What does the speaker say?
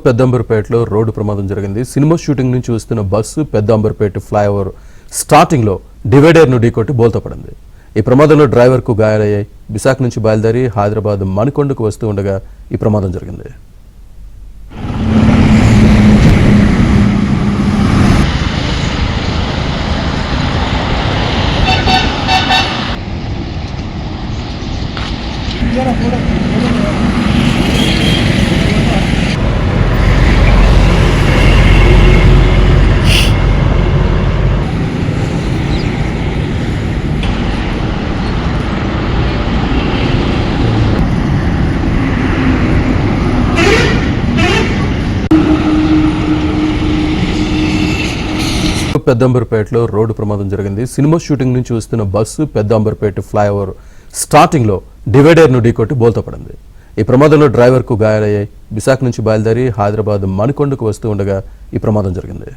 పెద్దంబర్పేటలో road ప్రమాదం జరిగింది. Cinema shooting నుంచి వస్తున్న బస్సు పెద్దంబర్పేట ఫ్లైఓవర్ స్టార్టింగ్ లో డివైడర్ ను ఢీకొట్టి బోల్తా పడింది. ఈ ప్రమాదంలో డ్రైవర్ కు గాయాలయ్యాయి. విశాఖ నుంచి బయలుదేరి హైదరాబాద్ మణికొండకు వస్తూ ఉండగా ఈ ప్రమాదం జరిగింది. పెద్దంబర్పేటలో రోడ్డు ప్రమాదం జరిగింది. సినిమా షూటింగ్ నుంచి వస్తున్న బస్సు పెద్దంబర్పేట ఫ్లైఓవర్ స్టార్టింగ్ లో డివైడర్ ను ఢీకొట్టి బోల్తా పడింది. ఈ ప్రమాదంలో డ్రైవర్ కు గాయాలయ్యాయి. విశాఖ నుంచి బయలుదేరి హైదరాబాద్ మణికొండకు వస్తూ ఉండగా ఈ ప్రమాదం జరిగింది.